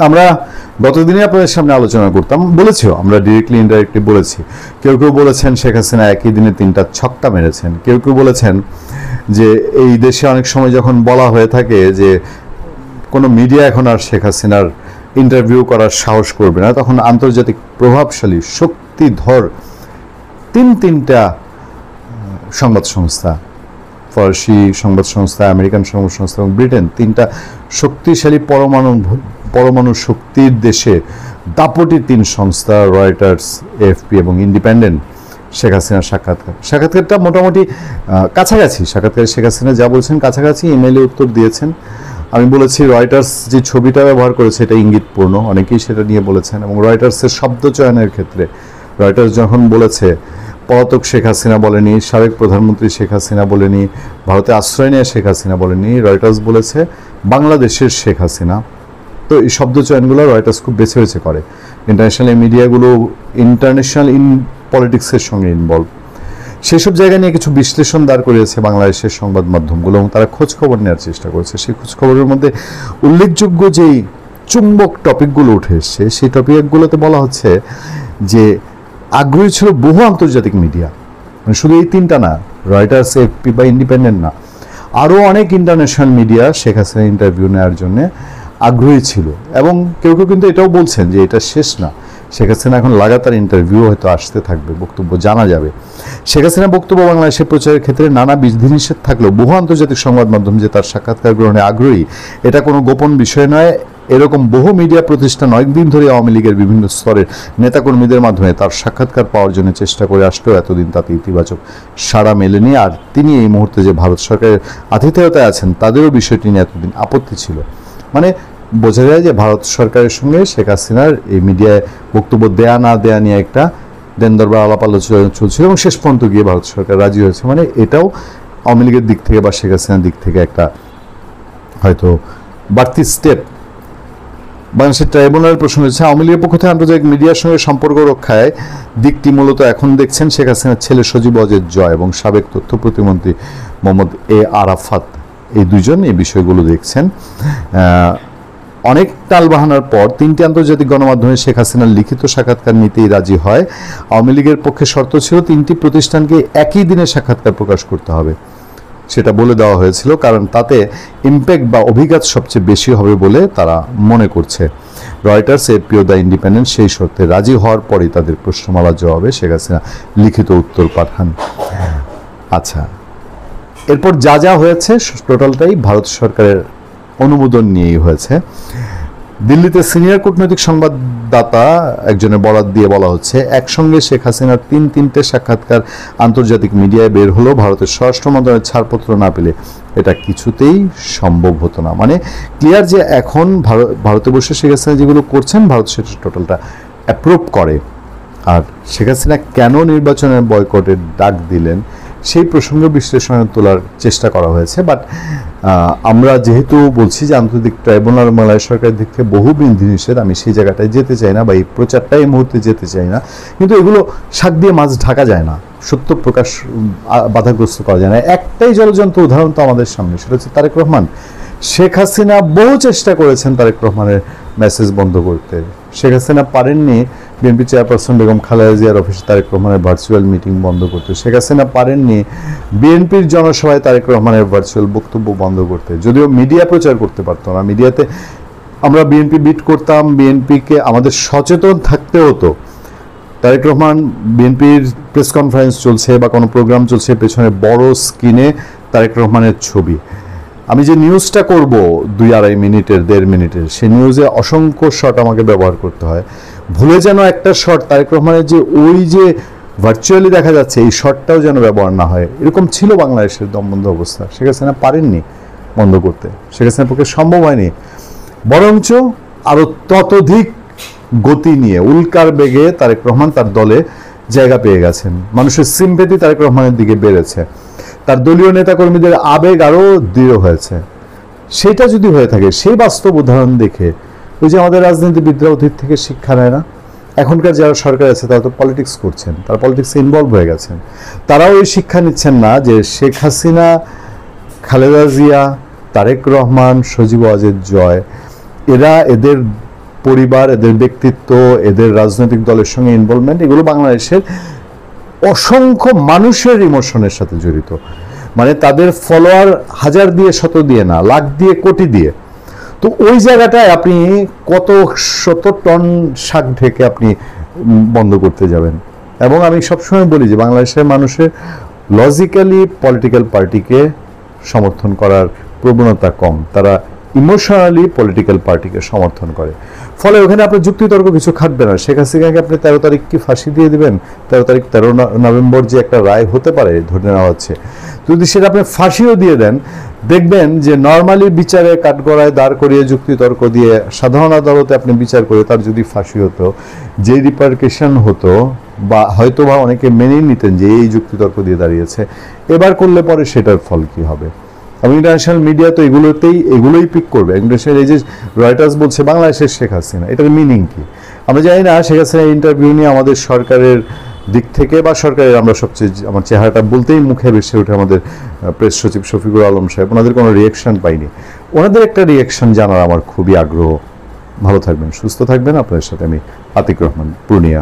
আমরা গতদিনে আপনাদের সামনে আলোচনা করতাম, বলেছিও আমরা ডিরেক্টলি ইনডাইরেক্টলি বলেছি। কেউ কেউ বলেছেন শেখ হাসিনা একই দিনে 3টা ছক্কা মেরেছেন। কেউ কেউ বলেছেন যে এই দেশে অনেক সময় যখন বলা হয়ে থাকে যে কোনো মিডিয়া এখন আর শেখ হাসিনার ইন্টারভিউ করার সাহস করবে না, তখন আন্তর্জাতিক প্রভাবশালী শক্তিধর তিনটা সংবাদ সংস্থা, ফরাসি সংবাদ সংস্থা, আমেরিকান সংবাদ সংস্থা এবং ব্রিটেন, 3টা শক্তিশালী পরমাণু শক্তির দেশে দাপটি 3 সংস্থা, রয়টার্স, এএফপি এবং ইন্ডিপেন্ডেন্ট, শেখ হাসিনার সাক্ষাৎকারটা মোটামুটি কাছাকাছি। সাক্ষাৎকারে শেখ হাসিনা যা বলছেন কাছাকাছি, ইমেইলে উত্তর দিয়েছেন। আমি বলেছি রয়টার্স যে ছবিটা ব্যবহার করেছে এটা ইঙ্গিতপূর্ণ, অনেকেই সেটা নিয়ে বলেছেন। এবং রয়টার্সের শব্দ চয়নের ক্ষেত্রে রয়টার্স যখন বলেছে পলাতক শেখ হাসিনা বলেনি, সাবেক প্রধানমন্ত্রী শেখ হাসিনা বলেনি, ভারতে আশ্রয় নেয় শেখ হাসিনা বলেনি, রয়টার্স বলেছে বাংলাদেশের শেখ হাসিনা। তো এই শব্দ চয়নগুলো রয়টার্স খুব বেছে বেছে করে। ইন্টারন্যাশনাল মিডিয়াগুলো ইন্টারন্যাশনাল পলিটিক্সের সঙ্গে ইনভলভ, সেসব জায়গা নিয়ে কিছু বিশ্লেষণ দাঁড় করিয়েছে বাংলাদেশের সংবাদ মাধ্যমগুলো এবং তারা খোঁজখবর নেওয়ার চেষ্টা করেছে। সেই খোঁজখবরের মধ্যে উল্লেখযোগ্য যেই চুম্বক টপিকগুলো উঠে এসছে, সেই টপিকগুলোতে বলা হচ্ছে যে আগ্রহী ছিল বহু আন্তর্জাতিক মিডিয়া, মানে শুধু এই 3টা না, রয়টার্স, এএফপি বা ইন্ডিপেন্ডেন্ট না, আরও অনেক international media Sheikh Hasina interview নেওয়ার জন্য আগ্রহী ছিল। এবং কেউ কেউ কিন্তু এটাও বলছেন যে এটা শেষ না, শেখ হাসিনা এখন লাগাতার ইন্টারভিউ হয়তো আসতে থাকবে, বক্তব্য জানা যাবে। শেখ হাসিনা বক্তব্য বাংলাদেশের প্রচারের ক্ষেত্রে নানা বিধিনিষেধ থাকলেও বহু আন্তর্জাতিক সংবাদ মাধ্যম যে তার সাক্ষাৎকার গ্রহণে আগ্রহী, এটা কোনো গোপন বিষয় নয়। এরকম বহু মিডিয়া প্রতিষ্ঠান অনেকদিন ধরে আওয়ামী লীগের বিভিন্ন স্তরের নেতাকর্মীদের মাধ্যমে তার সাক্ষাৎকার পাওয়ার জন্য চেষ্টা করে আসলেও এতদিন তাতে ইতিবাচক সাড়া মেলেনি। আর তিনি এই মুহূর্তে যে ভারত সরকারের আতিথেয়তায় আছেন তাদেরও বিষয়টি নিয়ে এতদিন আপত্তি ছিল। মানে বোঝা যায় যে ভারত সরকারের সঙ্গে শেখ হাসিনার এই মিডিয়ায় বক্তব্য দেয়া না দেয়া নিয়ে একটা দেন দরবার আলাপ আলোচনা চলছিল এবং শেষ পর্যন্ত গিয়ে ভারত সরকার রাজি হয়েছে। মানে এটাও আওয়ামী লীগের দিক থেকে বা শেখ হাসিনার দিক থেকে একটা হয়তো বাড়তি স্টেপ। বাংলাদেশের ট্রাইব্যুনালের প্রশ্ন হচ্ছে আওয়ামী লীগের পক্ষ থেকে আন্তর্জাতিক মিডিয়ার সঙ্গে সম্পর্ক রক্ষায় দিকটি মূলত এখন দেখছেন শেখ হাসিনার ছেলে সজীব ওয়াজেদ জয় এবং সাবেক তথ্য প্রতিমন্ত্রী মোহাম্মদ এ আরাফাত, এই দুজন এই বিষয়গুলো দেখছেন। অনেক টালবাহানার পর 3টি আন্তর্জাতিক গণমাধ্যমে শেখ হাসিনার লিখিত সাক্ষাৎকার নিতেই রাজি হয়। আওয়ামী লীগের পক্ষে শর্ত ছিল 3টি প্রতিষ্ঠানকে একই দিনে সাক্ষাৎকার প্রকাশ করতে হবে, সেটা বলে দেওয়া হয়েছিল, কারণ তাতে ইম্প্যাক্ট বা অভিঘাত সবচেয়ে বেশি হবে বলে তারা মনে করছে। রয়টার্স, এএফপি ও দ্য ইন্ডিপেন্ডেন্ট সেই শর্তে রাজি হওয়ার পরই তাদের প্রশ্নমালার জবাবে শেখ হাসিনা লিখিত উত্তর পাঠান। আচ্ছা, এরপর যা যা হয়েছে টোটালটাই ভারত সরকারের অনুমোদন নিয়েই হয়েছে। দিল্লিতে সিনিয়র কূটনৈতিক সংবাদদাতা একজনের বরাত দিয়ে বলা হচ্ছে একসঙ্গে শেখ হাসিনার 3টে সাক্ষাৎকার আন্তর্জাতিক মিডিয়ায় বের হলো, ভারতের স্বরাষ্ট্র মন্ত্রণালয়ের ছাড়পত্র না পেলে এটা কিছুতেই সম্ভব হতো না। মানে ক্লিয়ার যে এখন ভারতে বসে শেখ হাসিনা যেগুলো করছেন ভারত সেটা টোটালটা অ্যাপ্রুভ করে। আর শেখ হাসিনা কেন নির্বাচনের বয়কটের ডাক দিলেন সেই প্রসঙ্গ বিশ্লেষণে তোলার চেষ্টা করা হয়েছে। বাট আমরা যেহেতু বলছি যে আন্তর্জাতিক ট্রাইব্যুনাল বাংলাদেশ সরকারের দিক থেকে বহু বিধিনিষেধ, আমি সেই জায়গাটায় যেতে চাই না বা এই প্রচারটা এই মুহূর্তে যেতে চাই না, কিন্তু এগুলো শাক দিয়ে মাছ ঢাকা যায় না, সত্য প্রকাশ বাধাগ্রস্ত করা যায় না। একটাই জলজন্ত উদাহরণ তো আমাদের সামনে, সেটা হচ্ছে তারেক রহমান। শেখ হাসিনা বহু চেষ্টা করেছেন তারেক রহমানের মেসেজ বন্ধ করতে। শেখ হাসিনা পারেননি বিএনপি চেয়ারপারসন বেগম খালেদা জিয়ার অফিসে তারেক রহমানের ভার্চুয়াল মিটিং বন্ধ করতে। শেখ হাসিনা পারেননি বিএনপির জনসভায় তারেক রহমানের ভার্চুয়াল বক্তব্য বন্ধ করতে, যদিও মিডিয়া প্রচার করতে পারতো না। মিডিয়াতে আমরা বিএনপি বিট করতাম, বিএনপিকে আমাদের সচেতন থাকতে হতো। তারেক রহমান বিএনপির প্রেস কনফারেন্স চলছে বা কোনো প্রোগ্রাম চলছে, পেছনে বড় স্ক্রিনে তারেক রহমানের ছবি। আমি যে নিউজটা করব 2-2.5 মিনিটের 1.5 মিনিটের, সেই নিউজে অসংখ্য শট আমাকে ব্যবহার করতে হয়। ভুলে যেন একটা শট তারেক রহমানের যে ওই যে ভার্চুয়ালি দেখা যাচ্ছে এই শটটাও যেন ব্যবহার না হয়, এরকম ছিল বাংলাদেশের দমবন্ধ অবস্থা। শেখ হাসিনা পারেননি বন্ধ করতে, শেখ হাসিনার পক্ষে সম্ভব হয়নি। বরঞ্চ আরও ততোধিক গতি নিয়ে উল্কার বেগে তারেক রহমান তার দলে জায়গা পেয়ে গেছেন। মানুষের সিম্পেথি তারেক রহমানের দিকে বেড়েছে, তার দলীয় নেতাকর্মীদের আবেগ আরও দৃঢ় হয়েছে। সেটা যদি হয়ে থাকে, সেই বাস্তব উদাহরণ দেখে ওই যে আমাদের রাজনীতিবিদরা অতীত থেকে শিক্ষা নেয় না, এখনকার যারা সরকার আছে তারা তো পলিটিক্স করছেন, তারা পলিটিক্সে ইনভলভ হয়ে গেছেন, তারাও এই শিক্ষা নিচ্ছেন না যে শেখ হাসিনা, খালেদা জিয়া, তারেক রহমান, সজীব ওয়াজেদ জয়, এরা এদের পরিবার, এদের ব্যক্তিত্ব, এদের রাজনৈতিক দলের সঙ্গে ইনভলভমেন্ট, এগুলো বাংলাদেশের অসংখ্য মানুষের ইমোশনের সাথে জড়িত। মানে তাদের ফলোয়ার হাজার দিয়ে, শত দিয়ে না, লাখ দিয়ে, কোটি দিয়ে। তো ওই জায়গাটায় আপনি কত শত টন শাক ঢেকে আপনি বন্ধ করতে যাবেন? এবং আমি সবসময় বলি যে বাংলাদেশের মানুষের লজিক্যালি পলিটিক্যাল পার্টিকে সমর্থন করার প্রবণতা কম, তারা ইমোশনালি পলিটিক্যাল পার্টিকে সমর্থন করে। ফলে ওখানে আপনার যুক্তিতর্ক কিছু খাটবে না। শেখ হাসিনাকে আপনি 13 তারিখ কি ফাঁসি দিয়ে দিবেন? 13 নভেম্বর যে একটা রায় হতে পারে ধরে নেওয়া হচ্ছে, যদি সেটা আপনি ফাঁসিও দিয়ে দেন, দেখবেন যে নর্মালি বিচারে কাঠগড়ায় দাঁড় করিয়ে যুক্তিতর্ক দিয়ে সাধারণ আদালতে আপনি বিচার করে তার যদি ফাঁসি হতো, যে রিপারকেশন হতো, বা হয়তো বা অনেকে মেনেই নিতেন যে এই যুক্তিতর্ক দিয়ে দাঁড়িয়েছে, এবার করলে পরে সেটার ফল কি হবে? এবং ইন্টারন্যাশনাল মিডিয়া তো এগুলোই পিক করবে। ইন্টারন্যাশনাল এই যে রয়টার্স বলছে বাংলাদেশের শেখ হাসিনা, এটার মিনিং কি? আমরা জানি না। শেখ হাসিনা ইন্টারভিউ নিয়ে আমাদের সরকারের দিক থেকে বা সরকারের, আমরা সবচেয়ে, আমার চেহারাটা বলতেই মুখে ভেসে ওঠে আমাদের প্রেস সচিব শফিকুর আলম সাহেব, ওনাদের কোনো রিয়াকশন পাইনি। ওনাদের একটা রিয়াকশন জানার আমার খুবই আগ্রহ। ভালো থাকবেন, সুস্থ থাকবেন। আপনাদের সাথে আমি আতিক রহমান, পূর্ণিয়া।